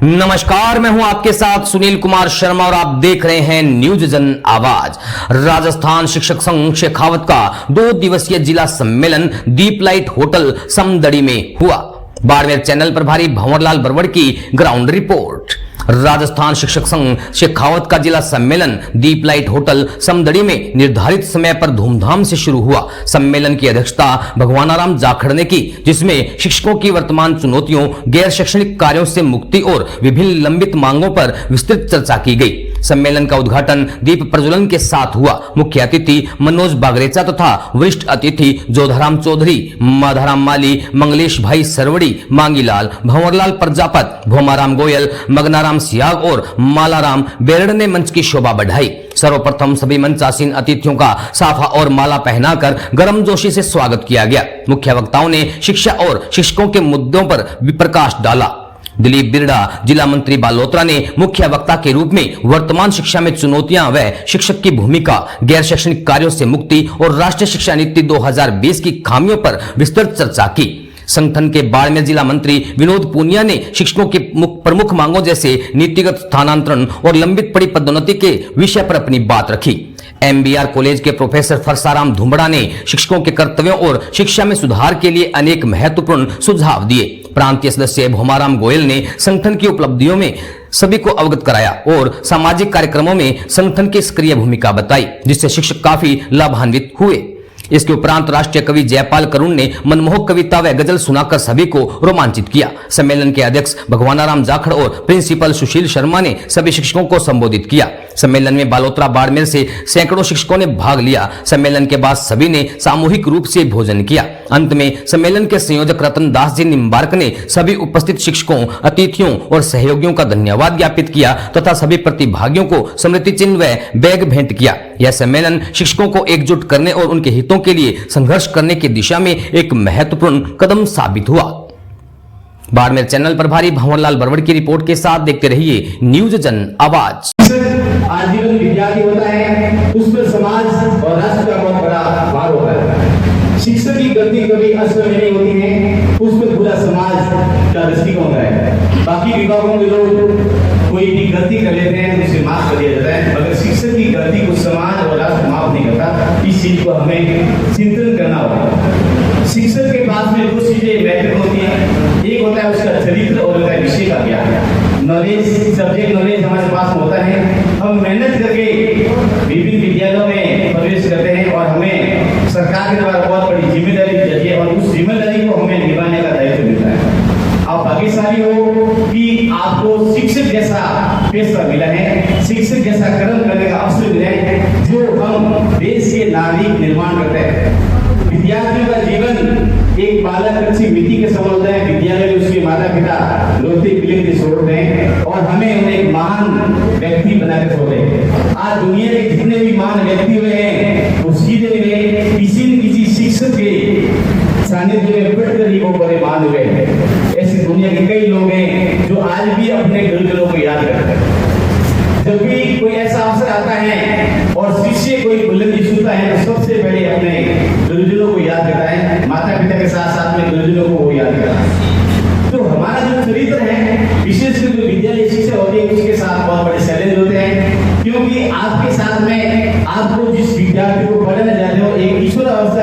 नमस्कार, मैं हूं आपके साथ सुनील कुमार शर्मा और आप देख रहे हैं न्यूज जन आवाज। राजस्थान शिक्षक संघ शेखावत का 2 दिवसीय जिला सम्मेलन दीप लाइट होटल समदड़ी में हुआ। बाड़मेर चैनल प्रभारी भंवरलाल बरवड़ की ग्राउंड रिपोर्ट। राजस्थान शिक्षक संघ शेखावत का जिला सम्मेलन दीप लाइट होटल समदड़ी में निर्धारित समय पर धूमधाम से शुरू हुआ। सम्मेलन की अध्यक्षता भगवानाराम जाखड़ ने की, जिसमें शिक्षकों की वर्तमान चुनौतियों, गैर शैक्षणिक कार्यों से मुक्ति और विभिन्न लंबित मांगों पर विस्तृत चर्चा की गई। सम्मेलन का उद्घाटन दीप प्रज्वलन के साथ हुआ। मुख्य अतिथि मनोज बागरेचा तथा वरिष्ठ अतिथि जोधाराम चौधरी, माधाराम माली, मंगलेश भाई सरवड़ी, मांगीलाल, भंवरलाल प्रजापत, भोमाराम गोयल, मगनाराम सियाग और मालाराम बेरड़ ने मंच की शोभा बढ़ाई। सर्वप्रथम सभी मंचासीन अतिथियों का साफा और माला पहनाकर गर्मजोशी से स्वागत किया गया। मुख्य वक्ताओं ने शिक्षा और शिक्षकों के मुद्दों पर प्रकाश डाला। दिलीप बिरड़ा, जिला मंत्री बालोतरा ने मुख्य वक्ता के रूप में वर्तमान शिक्षा में चुनौतियां व शिक्षक की भूमिका, गैर शैक्षणिक कार्यों से मुक्ति और राष्ट्रीय शिक्षा नीति 2020 की खामियों पर विस्तृत चर्चा की। संगठन के बाड़मेर जिला मंत्री विनोद पूनिया ने शिक्षकों की प्रमुख मांगों जैसे नीतिगत स्थानांतरण और लंबित पड़ी पदोन्नति के विषय पर अपनी बात रखी। MBR कॉलेज के प्रोफेसर फरसाराम धुमड़ा ने शिक्षकों के कर्तव्यों और शिक्षा में सुधार के लिए अनेक महत्वपूर्ण सुझाव दिए। प्रांतीय सदस्य भोमाराम गोयल ने संगठन की उपलब्धियों में सभी को अवगत कराया और सामाजिक कार्यक्रमों में संगठन की सक्रिय भूमिका बताई, जिससे शिक्षक काफी लाभान्वित हुए। इसके उपरांत राष्ट्रीय कवि जयपाल करुण ने मनमोहक कविता व गजल सुनाकर सभी को रोमांचित किया। सम्मेलन के अध्यक्ष भगवानाराम जाखड़ और प्रिंसिपल सुशील शर्मा ने सभी शिक्षकों को संबोधित किया। सम्मेलन में बालोतरा बाड़मेर से सैकड़ों शिक्षकों ने भाग लिया। सम्मेलन के बाद सभी ने सामूहिक रूप से भोजन किया। अंत में सम्मेलन के संयोजक रतन दास जी निम्बार्क ने सभी उपस्थित शिक्षकों, अतिथियों और सहयोगियों का धन्यवाद ज्ञापित किया तथा सभी प्रतिभागियों को स्मृति चिन्ह व बैग भेंट किया। यह सम्मेलन शिक्षकों को एकजुट करने और उनके हितों के लिए संघर्ष करने की दिशा में एक महत्वपूर्ण कदम साबित हुआ। बाड़मेर चैनल प्रभारी भंवरलाल बरवड़ की रिपोर्ट के साथ देखते रहिए न्यूज जन आवाज। आजीवन विद्यार्थी होता है, उस पर समाज और राष्ट्र का बहुत बड़ा भार होता है। शिक्षक की गलती कभी असर नहीं होती है, उस पर पूरा समाज का दृष्टिकोण होता है। बाकी विभागों के लोग कोई भी गलती कर लेते हैं तो उसे माफ कर दिया जाता है, मगर शिक्षक की गलती को समाज और राष्ट्र माफ नहीं करता। इस चीज को हमें चिंतन करना होगा। शिक्षक के पास में 2 चीजें महत्वपूर्ण होती हैं। एक होता है उसका चरित्र और होता है विषय का ज्ञान। नॉलेज, सब्जेक्ट नॉलेज हमारे पास होता है। हम मेहनत करके विभिन्न विद्यालयों में प्रवेश करते हैं और हमें सरकार के द्वारा बहुत बड़ी जिम्मेदारी दी जाती है और उस जिम्मेदारी को हमें निभाने का दायित्व मिलता है। आप भाग्यशाली हो कि आपको शिक्षक जैसा पेशा मिला है, शिक्षक जैसा कर्म करने का अवसर मिला है, जो हम देश के नागरिक निर्माण करते हैं। विद्यार्थियों का जीवन एक बालक अच्छी मिट्टी के समान होता है। विद्यालय में उसके माता पिता रोते पिलते छोड़ते हैं और हमें उन्हें एक महान व्यक्ति बनाकर छोड़ते हैं। आज दुनिया के जितने भी महान व्यक्ति हुए हैं वो सीधे हुए किसी न किसी शिक्षक के सानिध्य में पढ़कर ही वो बड़े महान हुए हैं। ऐसे दुनिया के कई लोग हैं जो आज भी अपने गुरुजनों को याद करते हैं। जब भी कोई ऐसा अवसर आता है और शिष्य कोई बुलंदी छूता है तो सबसे पहले अपने गुरुजनों को याद करता है। माता पिता के साथ साथ में गुरुजनों को वो याद करता है। तो हमारा जो चरित्र है, विशेषकर जो विद्यालय शिक्षा होती है, उसके साथ बहुत बड़े चैलेंज होते हैं, क्योंकि आपके साथ में आपको जिस विद्यार्थी को पढ़ाने जाते हो एक ईश्वर अवसर